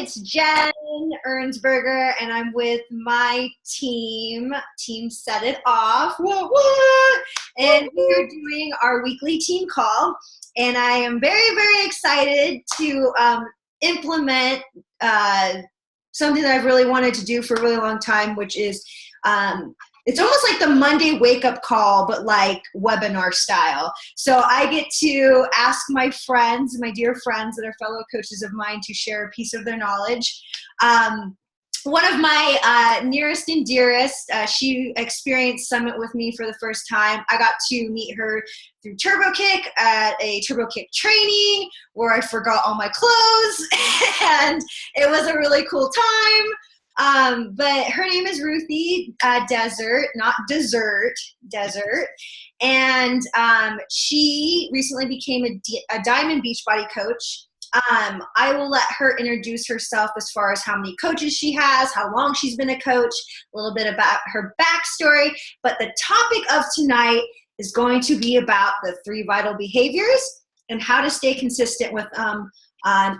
it's Jen Ernsberger, and I'm with my team. Team Set It Off. And we are doing our weekly team call. And I am very, very excited to implement something that I've really wanted to do for a really long time, which is it's almost like the Monday wake-up call, but like webinar style. So I get to ask my friends, my dear friends that are fellow coaches of mine, to share a piece of their knowledge. One of my nearest and dearest, she experienced Summit with me for the first time. I got to meet her through TurboKick at a TurboKick training where I forgot all my clothes, and it was a really cool time. But her name is Ruthie Dessert, not Dessert, Dessert. And she recently became a Diamond Beachbody coach. I will let her introduce herself as far as how many coaches she has, how long she's been a coach, a little bit about her backstory. But the topic of tonight is going to be about the 3 vital behaviors and how to stay consistent with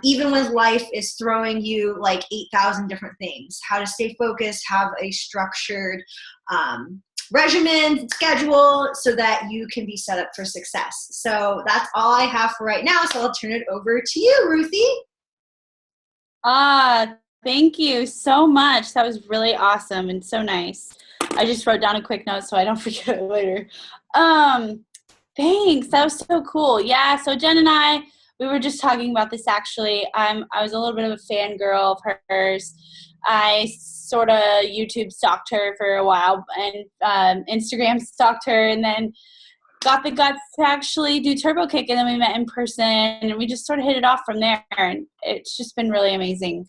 even when life is throwing you like 8,000 different things, how to stay focused, have a structured regimen, schedule, so that you can be set up for success. So that's all I have for right now. So I'll turn it over to you, Ruthie. Thank you so much. That was really awesome and so nice. I just wrote down a quick note so I don't forget it later. Thanks. That was so cool. Yeah. So Jen and I, we were just talking about this actually. I was a little bit of a fangirl of hers. I sort of YouTube stalked her for a while and Instagram stalked her, and then got the guts to actually do TurboKick, and then we met in person and we just sort of hit it off from there. And it's just been really amazing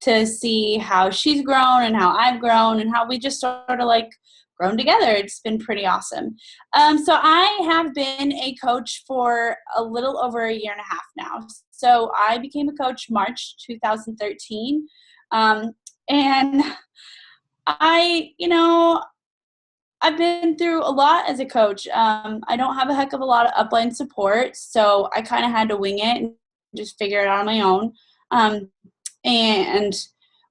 to see how she's grown and how I've grown and how we just sort of like grown together. It's been pretty awesome. So I have been a coach for a little over a year and a half now. So I became a coach March 2013. And I've been through a lot as a coach. I don't have a heck of a lot of upline support, so I kind of had to wing it and just figure it out on my own. And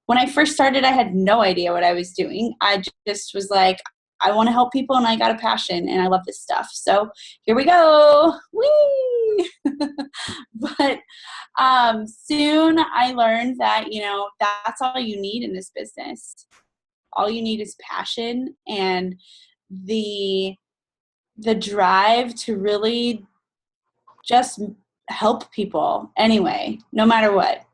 when I first started, I had no idea what I was doing. I just was like, I want to help people, and I got a passion, and I love this stuff. So here we go. Whee! But soon I learned that, that's all you need in this business. All you need is passion and the drive to really just help people anyway, no matter what.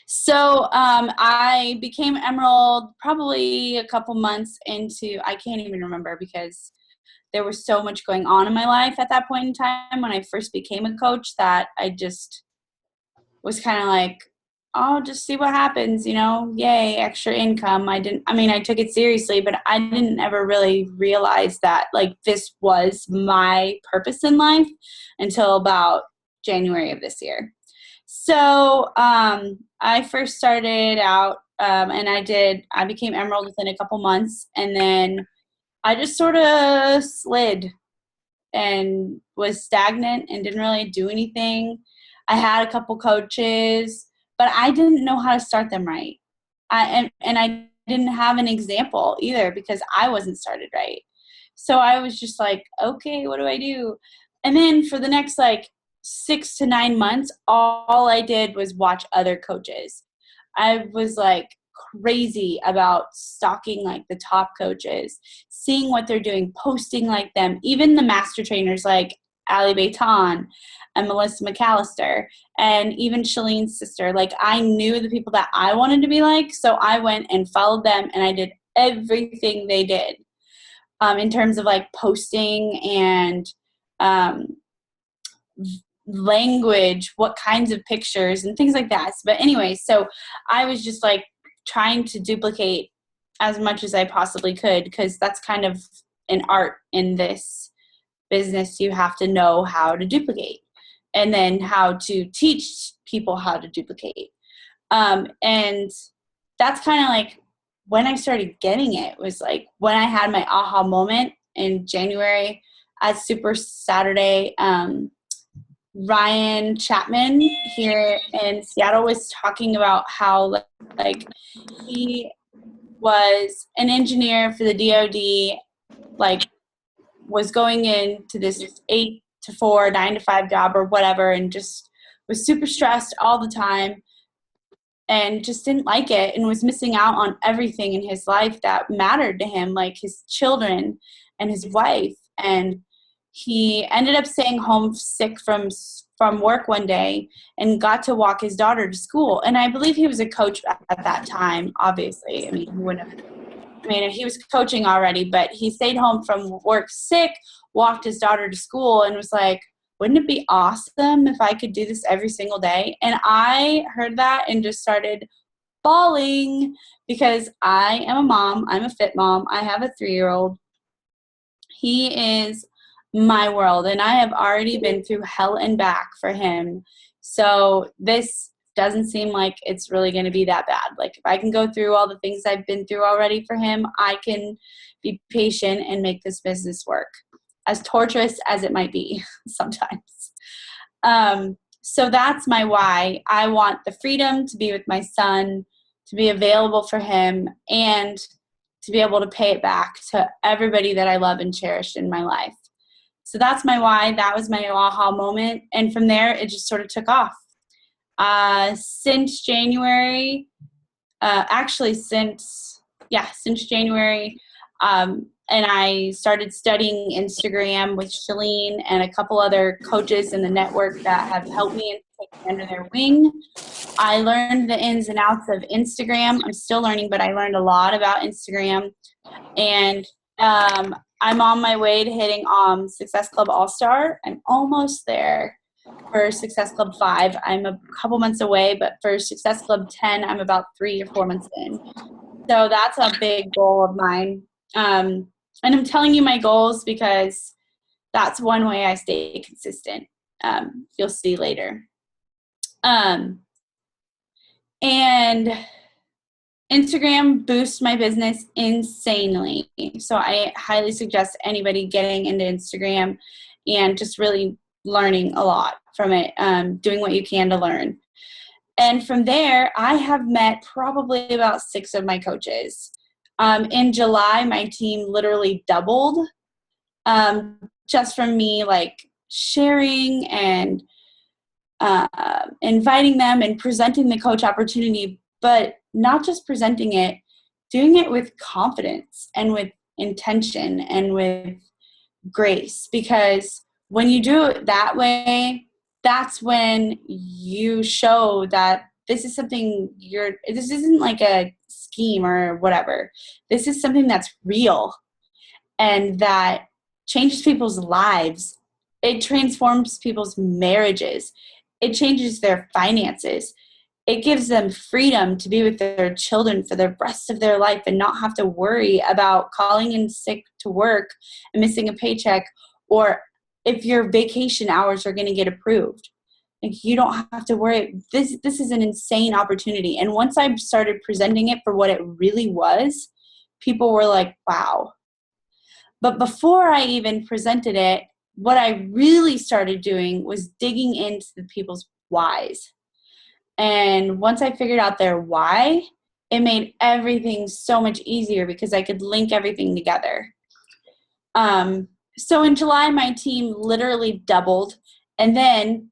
So I became Emerald probably a couple months into, I can't even remember because there was so much going on in my life at that point in time when I first became a coach that I just was kind of like, oh, just see what happens, yay, extra income. I took it seriously, but I didn't ever really realize that like this was my purpose in life until about January of this year. So I first started out and I became Emerald within a couple months, and then I just sort of slid and was stagnant and didn't really do anything. I had a couple coaches, but I didn't know how to start them right. And I didn't have an example either because I wasn't started right. So I was just like, okay, what do I do? And then for the next 6 to 9 months, all I did was watch other coaches. I was like crazy about stalking like the top coaches, seeing what they're doing, posting like them, even the master trainers like Ali Baitan and Melissa McAllister, and even Shalene's sister. Like I knew the people that I wanted to be like, so I went and followed them and I did everything they did in terms of like posting and language, what kinds of pictures and things like that. But anyway, so I was just like trying to duplicate as much as I possibly could, because that's kind of an art in this business. You have to know how to duplicate and then how to teach people how to duplicate. And that's kind of like when I started getting it, was like when I had my aha moment in January at Super Saturday. Ryan Chapman here in Seattle was talking about how like he was an engineer for the DoD, like was going into this 8 to 4, 9 to 5 job or whatever, and just was super stressed all the time and just didn't like it and was missing out on everything in his life that mattered to him, like his children and his wife. And he ended up staying home sick from work one day and got to walk his daughter to school. And I believe he was a coach at that time, obviously. I mean, he was coaching already, but he stayed home from work sick, walked his daughter to school, and was like, wouldn't it be awesome if I could do this every single day? And I heard that and just started bawling because I am a mom. I'm a fit mom. I have a 3-year-old. He is my world, and I have already been through hell and back for him. So this doesn't seem like it's really going to be that bad. Like if I can go through all the things I've been through already for him, I can be patient and make this business work, as torturous as it might be sometimes. So that's my why. I want the freedom to be with my son, to be available for him, and to be able to pay it back to everybody that I love and cherish in my life. So that's my why. That was my aha moment. And from there, it just sort of took off. Since January, since January, and I started studying Instagram with Shalene and a couple other coaches in the network that have helped me and taken me under their wing. I learned the ins and outs of Instagram. I'm still learning, but I learned a lot about Instagram. And I'm on my way to hitting Success Club All-Star. I'm almost there. For Success Club 5, I'm a couple months away, but for Success Club 10, I'm about 3 or 4 months in. So that's a big goal of mine. And I'm telling you my goals because that's one way I stay consistent. You'll see later. And Instagram boosts my business insanely. So I highly suggest anybody getting into Instagram and just really learning a lot from it, doing what you can to learn. And from there, I have met probably about 6 of my coaches. In July, my team literally doubled just from me like sharing and inviting them and presenting the coach opportunity, but not just presenting it, doing it with confidence and with intention and with grace. Because when you do it that way, that's when you show that this is something this isn't like a scheme or whatever. This is something that's real and that changes people's lives. It transforms people's marriages. It changes their finances. It gives them freedom to be with their children for the rest of their life and not have to worry about calling in sick to work and missing a paycheck, or if your vacation hours are going to get approved. Like, you don't have to worry. This is an insane opportunity. And once I started presenting it for what it really was, people were like, wow. But before I even presented it, what I really started doing was digging into the people's whys. And once I figured out their why, it made everything so much easier because I could link everything together. So in July, my team literally doubled. And then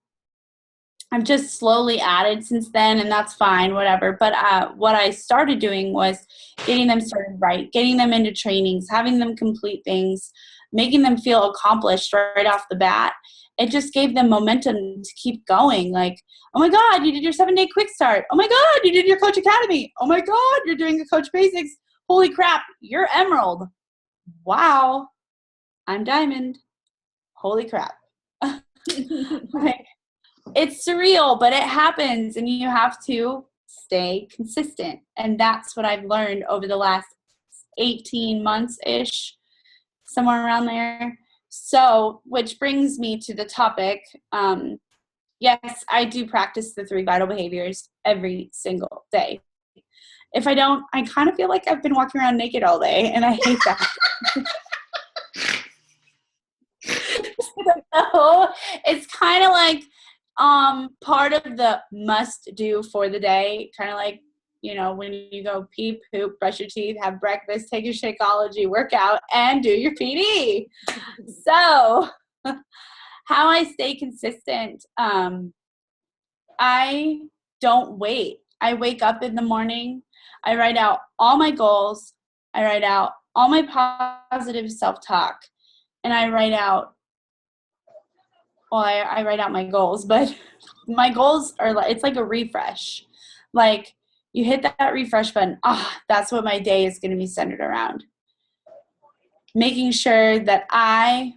I've just slowly added since then, and that's fine, whatever. But what I started doing was getting them started right, getting them into trainings, having them complete things, making them feel accomplished right off the bat. It just gave them momentum to keep going. Like, oh my God, you did your 7-day quick start. Oh my God, you did your Coach Academy. Oh my God, you're doing the Coach Basics. Holy crap, you're Emerald. Wow, I'm Diamond. Holy crap. Like, it's surreal, but it happens, and you have to stay consistent. And that's what I've learned over the last 18 months-ish, somewhere around there. So, which brings me to the topic. Yes, I do practice the 3 vital behaviors every single day. If I don't, I kind of feel like I've been walking around naked all day, and I hate that. So it's kind of like part of the must do for the day, kind of like, when you go pee, poop, brush your teeth, have breakfast, take your Shakeology, work out, and do your PD. So how I stay consistent, I don't wait. I wake up in the morning, I write out all my goals, I write out all my positive self-talk, and I write out, I write out my goals, but my goals are like, it's like a refresh. Like you hit that refresh button, that's what my day is going to be centered around. Making sure that I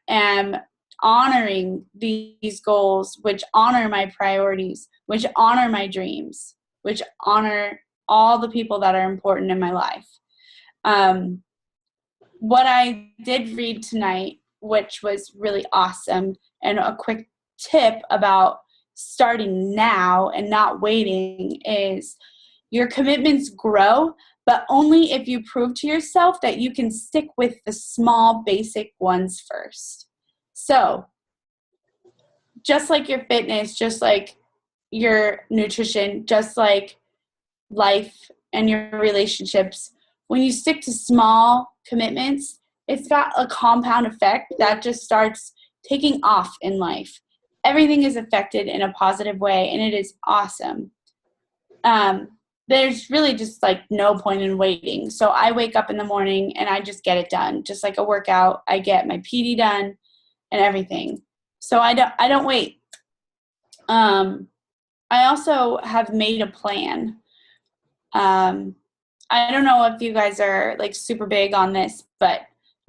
am honoring these goals, which honor my priorities, which honor my dreams, which honor all the people that are important in my life. What I did read tonight, which was really awesome, and a quick tip about starting now and not waiting, is your commitments grow, but only if you prove to yourself that you can stick with the small, basic ones first. So, just like your fitness, just like your nutrition, just like life and your relationships, when you stick to small commitments, it's got a compound effect that just starts taking off in life. Everything is affected in a positive way, and it is awesome. There's really just like no point in waiting. So I wake up in the morning and I just get it done. Just like a workout, I get my PD done and everything. So I don't wait. I also have made a plan. I don't know if you guys are like super big on this, but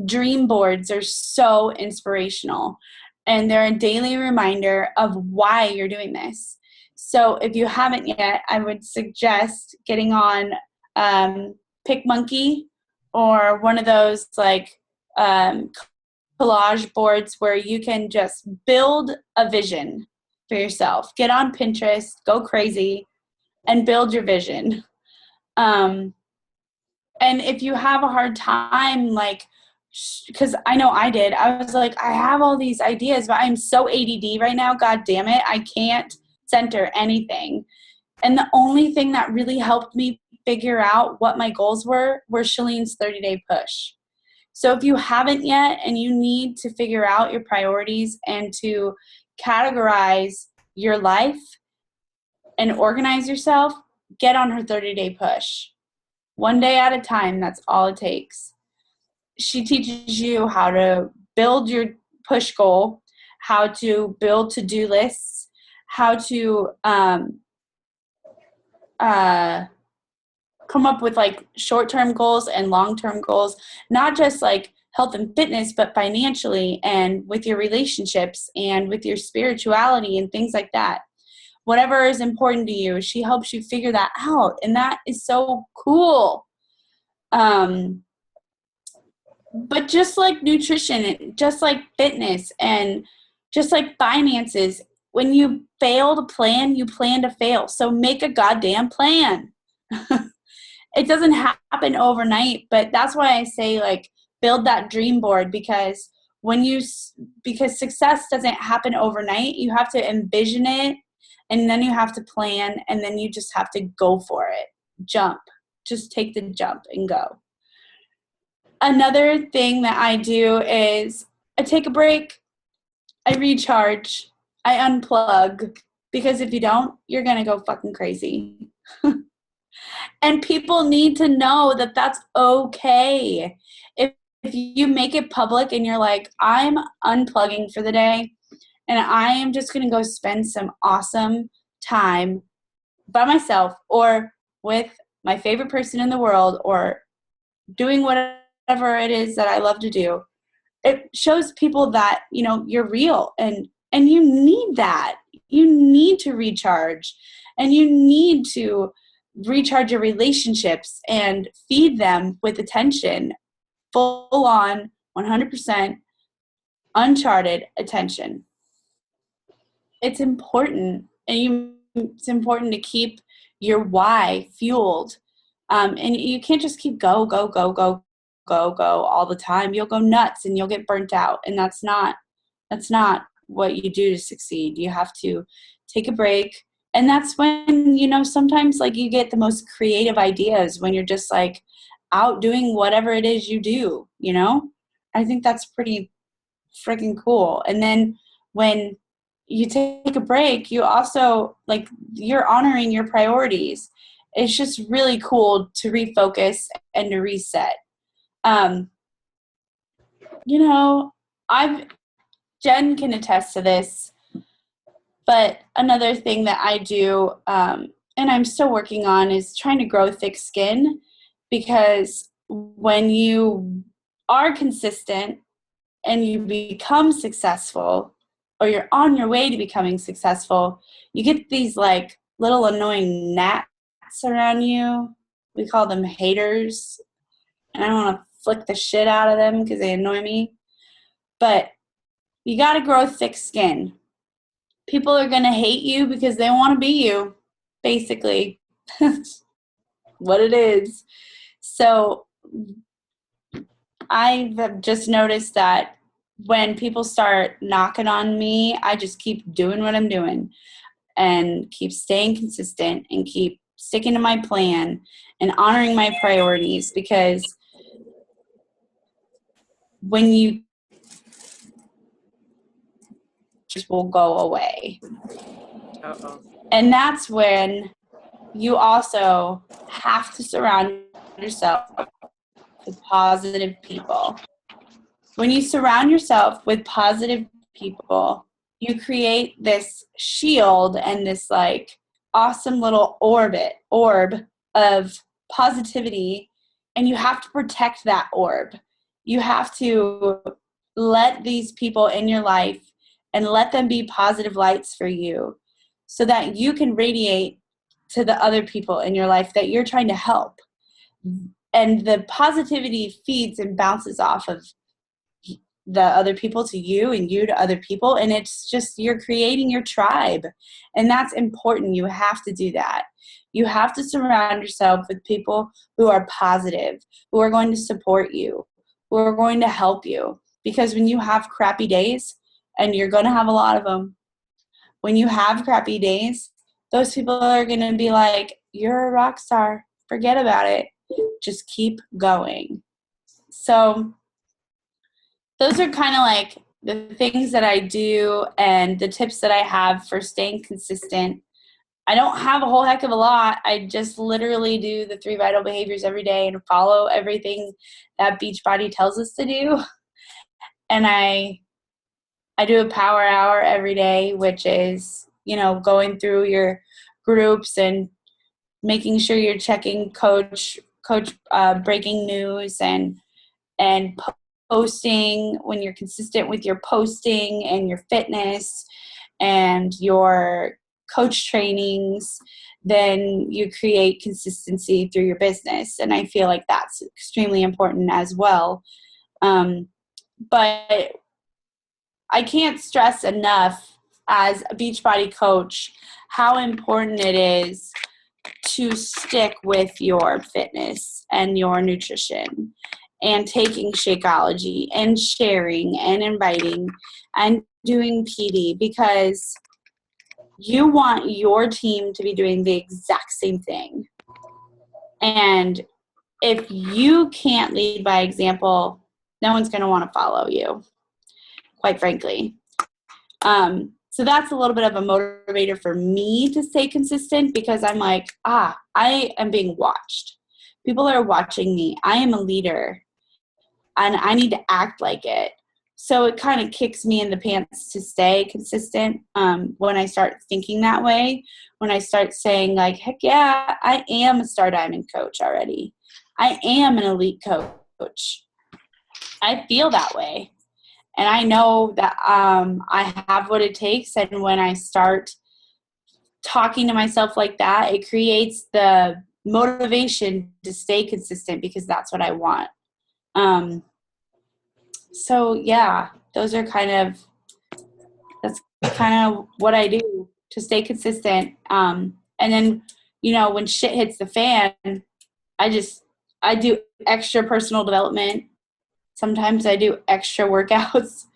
dream boards are so inspirational, and they're a daily reminder of why you're doing this. So if you haven't yet, I would suggest getting on PicMonkey or one of those like collage boards where you can just build a vision for yourself. Get on Pinterest, go crazy, and build your vision. And if you have a hard time, like, because I know I did, I was like, I have all these ideas, but I'm so ADD right now. God damn it. I can't center anything. And the only thing that really helped me figure out what my goals were Shalene's 30-day push. So if you haven't yet and you need to figure out your priorities and to categorize your life and organize yourself, get on her 30-day push. One day at a time, that's all it takes. She teaches you how to build your push goal, how to build to-do lists, how to come up with like short-term goals and long-term goals, not just like health and fitness, but financially and with your relationships and with your spirituality and things like that. Whatever is important to you, she helps you figure that out. And that is so cool. But just like nutrition, and just like fitness, and just like finances, when you fail to plan, you plan to fail. So make a goddamn plan. It doesn't happen overnight, but that's why I say like build that dream board, because because success doesn't happen overnight. You have to envision it, and then you have to plan, and then you just have to go for it. Jump. Just take the jump and go. Another thing that I do is I take a break, I recharge, I unplug, because if you don't, you're going to go fucking crazy. And people need to know that that's okay. If you make it public and you're like, I'm unplugging for the day, and I am just going to go spend some awesome time by myself or with my favorite person in the world, or doing whatever it is that I love to do, it shows people that, you're real, and you need that. You need to recharge, and you need to recharge your relationships and feed them with attention, full on 100% uncharted attention. It's important, and it's important to keep your why fueled. And you can't just keep go all the time. You'll go nuts and you'll get burnt out, and that's not That's not what you do to succeed. You have to take a break. And that's when, sometimes like you get the most creative ideas when you're just like out doing whatever it is you do, I think that's pretty freaking cool. And then when you take a break, you also like you're honoring your priorities. It's just really cool to refocus and to reset. Um, Jen can attest to this, but another thing that I do, and I'm still working on, is trying to grow thick skin, because when you are consistent and you become successful, or you're on your way to becoming successful, you get these like little annoying gnats around you. We call them haters, and I want to flick the shit out of them because they annoy me. But you got to grow thick skin. People are going to hate you because they want to be you, basically. What it is. So I've just noticed that when people start knocking on me, I just keep doing what I'm doing and keep staying consistent and keep sticking to my plan and honoring my priorities, because when you just will go away. Uh-oh. And that's when you also have to surround yourself with positive people. When you surround yourself with positive people, you create this shield and this like awesome little orb of positivity, and you have to protect that orb. You have to let these people in your life and let them be positive lights for you, so that you can radiate to the other people in your life that you're trying to help. And the positivity feeds and bounces off of the other people to you and you to other people. And it's just, you're creating your tribe. And that's important. You have to do that. You have to surround yourself with people who are positive, who are going to support you, who are going to help you. Because when you have crappy days, and you're going to have a lot of them, when you have crappy days, those people are going to be like, you're a rock star. Forget about it. Just keep going. So those are kind of like the things that I do and the tips that I have for staying consistent. I don't have a whole heck of a lot. I just literally do the 3 vital behaviors every day and follow everything that Beachbody tells us to do. And I do a power hour every day, which is, going through your groups and making sure you're checking coach breaking news and posting when you're consistent with your posting and your fitness and your coach trainings. Then you create consistency through your business. And I feel like that's extremely important as well. But I can't stress enough as a Beachbody coach how important it is to stick with your fitness and your nutrition and taking Shakeology and sharing and inviting and doing PD, because you want your team to be doing the exact same thing. And if you can't lead by example, no one's going to want to follow you, quite frankly. So that's a little bit of a motivator for me to stay consistent, because I'm like, I am being watched. People are watching me. I am a leader and I need to act like it. So it kind of kicks me in the pants to stay consistent when I start thinking that way, when I start saying like, heck yeah, I am a Star Diamond coach already. I am an elite coach. I feel that way. And I know that I have what it takes. And when I start talking to myself like that, it creates the motivation to stay consistent, because that's what I want. So yeah, that's kind of what I do to stay consistent. And then, when shit hits the fan, I do extra personal development. Sometimes I do extra workouts.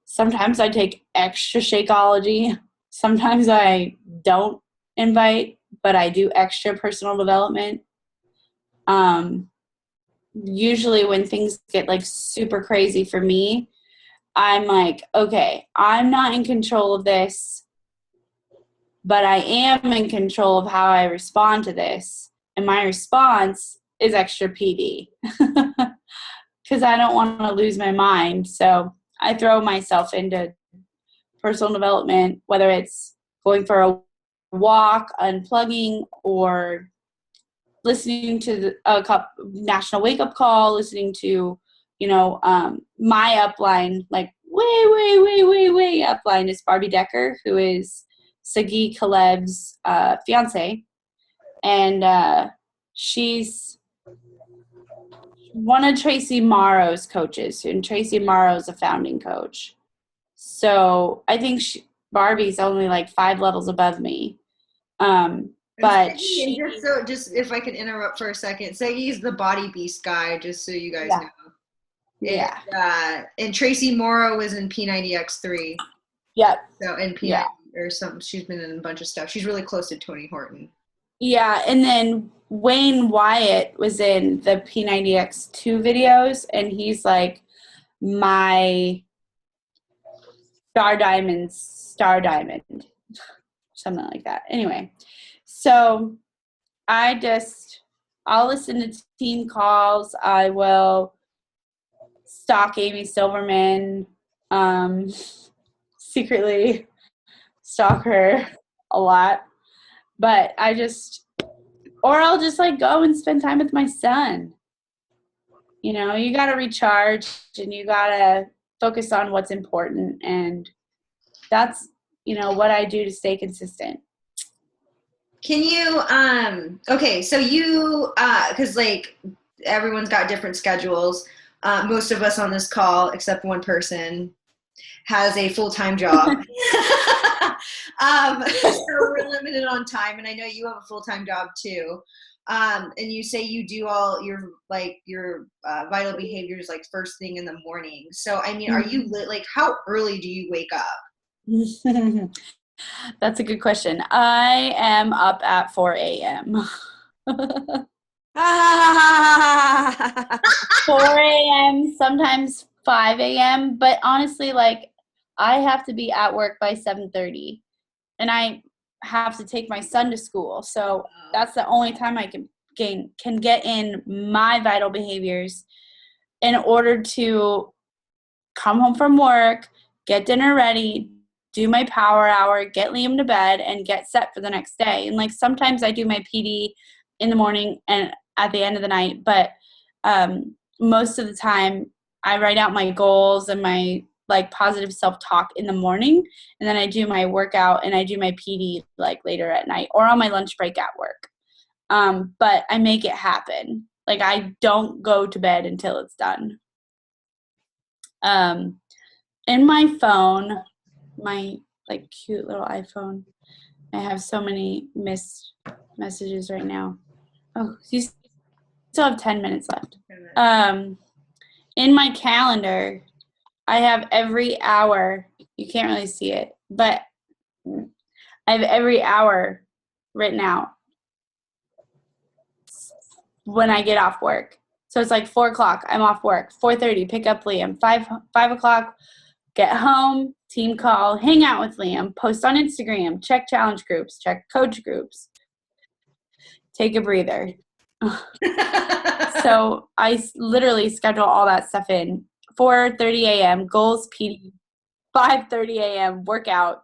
Sometimes I take extra Shakeology. Sometimes I don't invite, but I do extra personal development. Usually when things get like super crazy for me, I'm like, okay, I'm not in control of this, but I am in control of how I respond to this. And my response is extra PD because I don't want to lose my mind. So I throw myself into personal development, whether it's going for a walk, unplugging, or listening to a national wake up call, listening to, my upline, like way upline is Barbie Decker, who is Sagi Kaleb's fiance. And she's one of Tracy Morrow's coaches, and Tracy Morrow's a founding coach. So I think Barbie's only like 5 levels above me. But just if I can interrupt for a second, say he's the Body Beast guy, just so you guys know. Yeah. And Tracy Morrow was in P90X3. Yep. So in P90 or something, she's been in a bunch of stuff. She's really close to Tony Horton. Yeah, and then Wayne Wyatt was in the P90X2 videos, and he's like my star diamond, something like that. Anyway, so I'll listen to team calls. I will stalk Amy Silverman, secretly stalk her a lot. But I'll just like go and spend time with my son. You got to recharge and you got to focus on what's important. And that's, what I do to stay consistent. Can you, okay, so you, cause like everyone's got different schedules. Most of us on this call, except one person, has a full-time job. So we're limited on time, and I know you have a full-time job too. And you say you do all your vital behaviors like first thing in the morning. So I mean, are you like how early do you wake up? That's a good question. I am up at 4 a.m. 4 a.m., sometimes 5 a.m. But honestly, like I have to be at work by 7:30, and I have to take my son to school. So that's the only time I can get in my vital behaviors in order to come home from work, get dinner ready, do my power hour, get Liam to bed, and get set for the next day. And like sometimes I do my PD in the morning and at the end of the night, but most of the time I write out my goals and my like positive self-talk in the morning, and then I do my workout and I do my PD like later at night or on my lunch break at work. But I make it happen. Like I don't go to bed until it's done. In my phone, my like cute little iPhone, I have so many missed messages right now. Oh, you still have 10 minutes left. In my calendar, I have every hour. You can't really see it, but I have every hour written out when I get off work. So it's like 4 o'clock, I'm off work. 4:30, pick up Liam. 5 o'clock, get home, team call, hang out with Liam, post on Instagram, check challenge groups, check coach groups, take a breather. So I literally schedule all that stuff in. 4:30 a.m., goals, PD. 5:30 a.m., workout.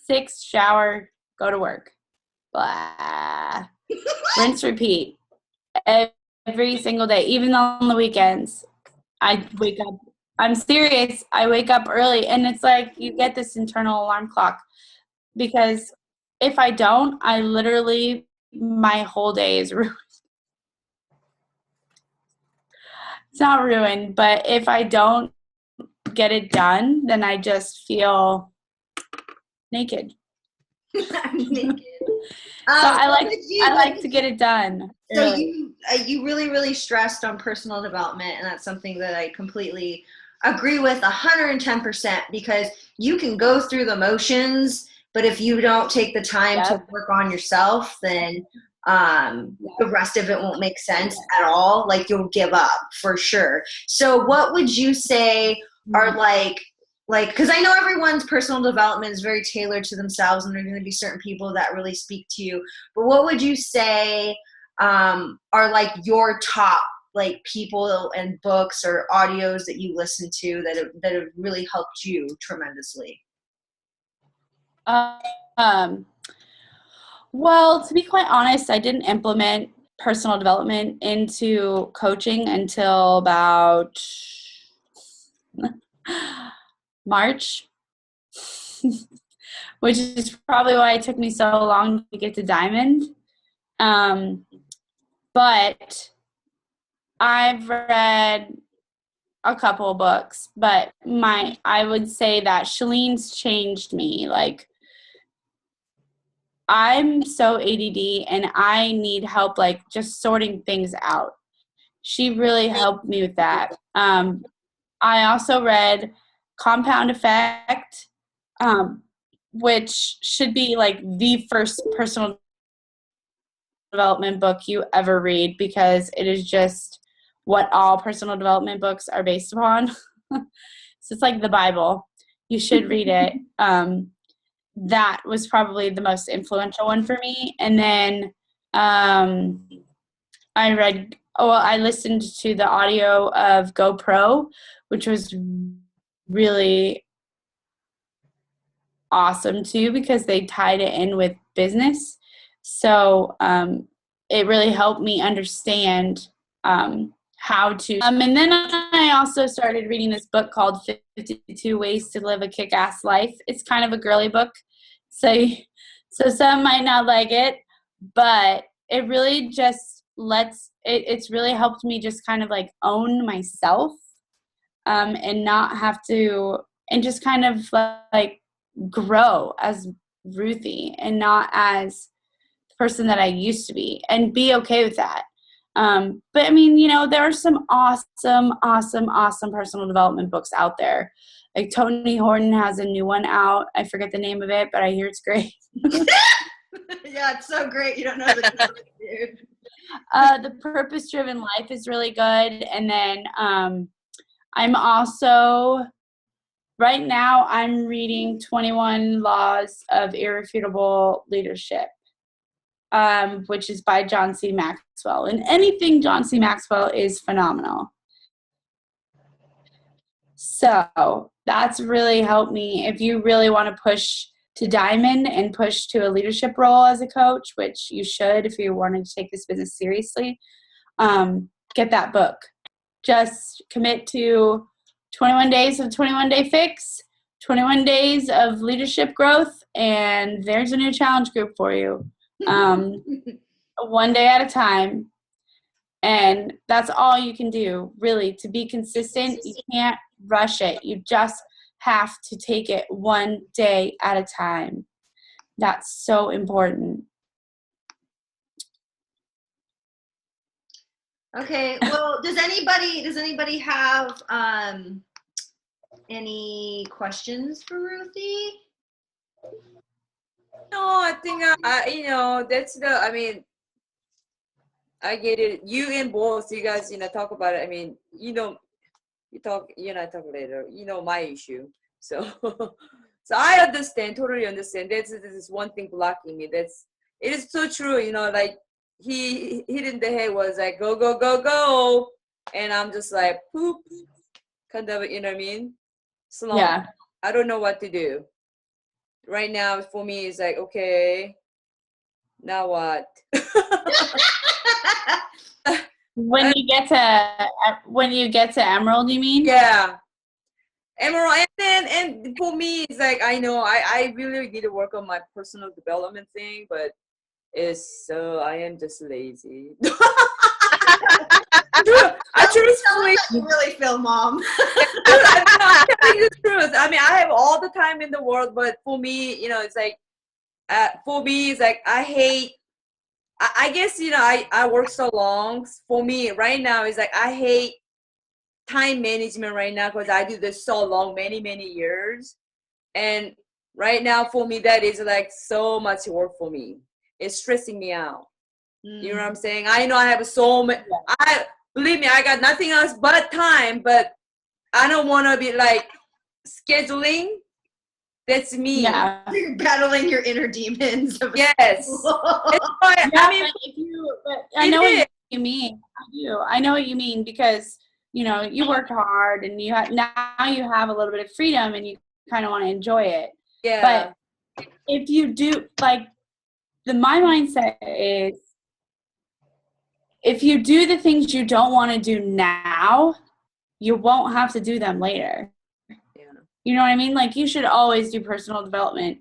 6, shower, go to work. Blah. Rinse, repeat. Every single day, even on the weekends. I wake up. I'm serious. I wake up early, and it's like you get this internal alarm clock. Because if I don't, I literally, my whole day is ruined. It's not ruined, but if I don't get it done, then I just feel naked. I'm naked. So I like to get it done. So you really, really stressed on personal development, and that's something that I completely agree with 110% because you can go through the motions, but if you don't take the time to work on yourself, then the rest of it won't make sense at all. Like you'll give up for sure. So what would you say are like, because I know everyone's personal development is very tailored to themselves and there are going to be certain people that really speak to you, but what would you say are like your top like people and books or audios that you listen to that have really helped you tremendously? Well, to be quite honest, I didn't implement personal development into coaching until about March, which is probably why it took me so long to get to Diamond. But I've read a couple of books, but I would say that Shalene's changed me. Like, I'm so ADD and I need help, like, just sorting things out. She really helped me with that. I also read Compound Effect, which should be like the first personal development book you ever read because it is just what all personal development books are based upon. So it's like the Bible. You should read it. That was probably the most influential one for me. And then I listened to the audio of GoPro, which was really awesome too because they tied it in with business. So it really helped me understand how to. And then I also started reading this book called 52 Ways to Live a Kick-Ass Life. It's kind of a girly book. So some might not like it, but it really just it's really helped me just kind of like own myself and not have to, and just kind of like grow as Ruthie and not as the person that I used to be and be okay with that. But I mean, there are some awesome personal development books out there. Like Tony Horton has a new one out. I forget the name of it, but I hear it's great. Yeah, it's so great. You don't know the name, dude. The Purpose Driven Life is really good. And then I'm also, right now, I'm reading 21 Laws of Irrefutable Leadership, which is by John C. Maxwell. And anything John C. Maxwell is phenomenal. So that's really helped me. If you really want to push to Diamond and push to a leadership role as a coach, which you should if you wanted to take this business seriously, get that book. Just commit to 21 days of 21-day fix, 21 days of leadership growth, and there's a new challenge group for you. One day at a time. And that's all you can do, really. To be consistent, you can't rush it. You just have to take it one day at a time. That's so important. Okay. Well, does anybody have any questions for Ruthie? No, I think that's I get it. You and both, you guys, talk about it. I mean, you talk, I talk later. My issue. So, so I understand, totally understand. This is one thing blocking me. It is so true. Like he hit in the head was like, go, go, go, go. And I'm just like, poop, kind of, you know what I mean? Slow. Yeah. I don't know what to do. Right now, for me, it's like, okay, now what? When you get to Emerald, you mean? Yeah, Emerald, and for me, it's like I know I really need to work on my personal development thing, but I am just lazy. I truly you really feel, Mom. I'm telling you the truth. I mean, I have all the time in the world, but for me, it's like, for me, it's like I hate. I guess I work so long. For me, right now, it's like I hate time management right now because I do this so long, many, many years. And right now for me, that is like so much work for me. It's stressing me out. You know what I'm saying? I know I have so many, believe me, I got nothing else but time, but I don't want to be like scheduling. That's me. Yeah. You're battling your inner demons. Yes. That's why, Yeah, I mean, but I know what you mean. I do. I know what you mean because, you know, you work hard and you have, now you have a little bit of freedom and you kind of want to enjoy it. yeah. But if you do, like, my mindset is if you do the things you don't want to do now, you won't have to do them later. Yeah. You know what I mean? Like, you should always do personal development.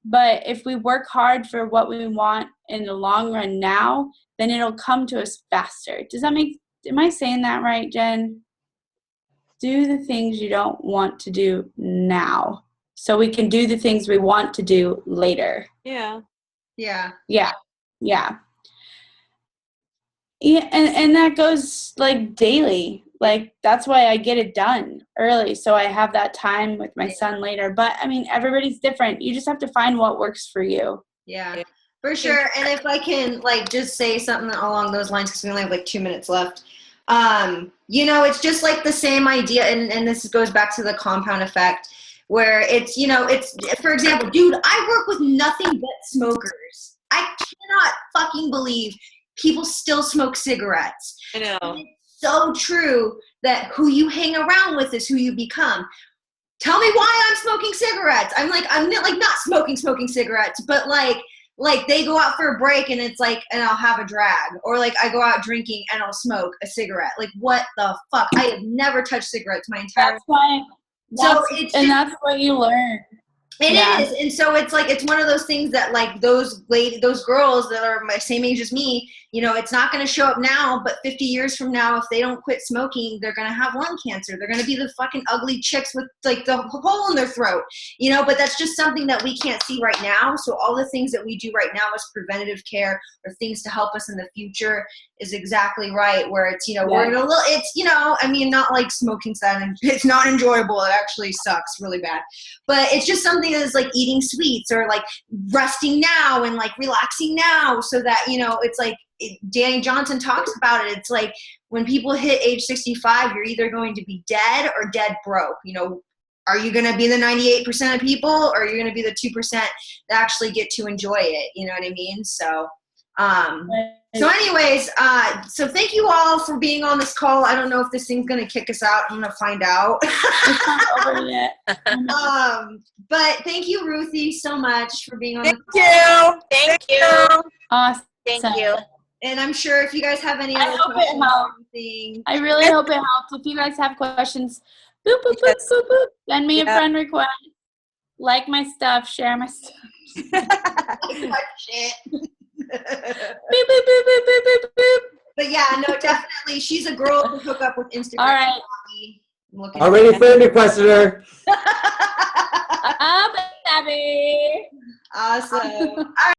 But if we work hard for what we want in the long run now, then it'll come to us faster. Am I saying that right, Jen? Do the things you don't want to do now so we can do the things we want to do later. Yeah. Yeah. Yeah. Yeah. Yeah, and that goes like daily. Like, that's why I get it done early, so I have that time with my son later. But I mean, everybody's different. You just have to find what works for you. Yeah, for sure. And if I can like just say something along those lines, because we only have like 2 minutes left. You know, it's just like the same idea, and this goes back to the compound effect, where it's, you know, it's, for example, dude, I work with nothing but smokers. I cannot fucking believe people still smoke cigarettes. I know. And it's so true that who you hang around with is who you become. Tell me why I'm smoking cigarettes. I'm not smoking cigarettes, but like they go out for a break and it's like, and I'll have a drag, or like I go out drinking and I'll smoke a cigarette. Like, what the fuck? I have never touched cigarettes my entire life. That's why. That's what you learn. It is. And so it's like, it's one of those things that like those girls that are my same age as me, you know, it's not going to show up now, but 50 years from now, if they don't quit smoking, they're going to have lung cancer. They're going to be the fucking ugly chicks with like the hole in their throat, you know, but that's just something that we can't see right now. So all the things that we do right now as preventative care or things to help us in the future is exactly right. Where it's, you know, we're in a little, it's, you know, I mean, not like smoking's that, it's not enjoyable. It actually sucks really bad, but it's just something that is like eating sweets or like resting now and like relaxing now, so that, you know, it's like Danny Johnson talks about it. It's like when people hit age 65, you're either going to be dead or dead broke. You know, are you going to be the 98% of people, or are you going to be the 2% that actually get to enjoy it? You know what I mean? So, anyways, so thank you all for being on this call. I don't know if this thing's going to kick us out. I'm going to find out. It's not over yet. But thank you, Ruthie, so much for being on Thank the call. you. Thank you. Awesome. Thank you. And I'm sure if you guys have any I other hope it questions or helped. anything. I really hope it helps. If you guys have questions, boop, boop, boop, boop, boop. Send me a friend request. Like my stuff. Share my stuff. Shit. Boop, boop, boop, boop, boop, boop, boop. But yeah, no, definitely. She's a girl to hook up with Instagram. All right. Already friend requested her. Baby. Awesome. All right.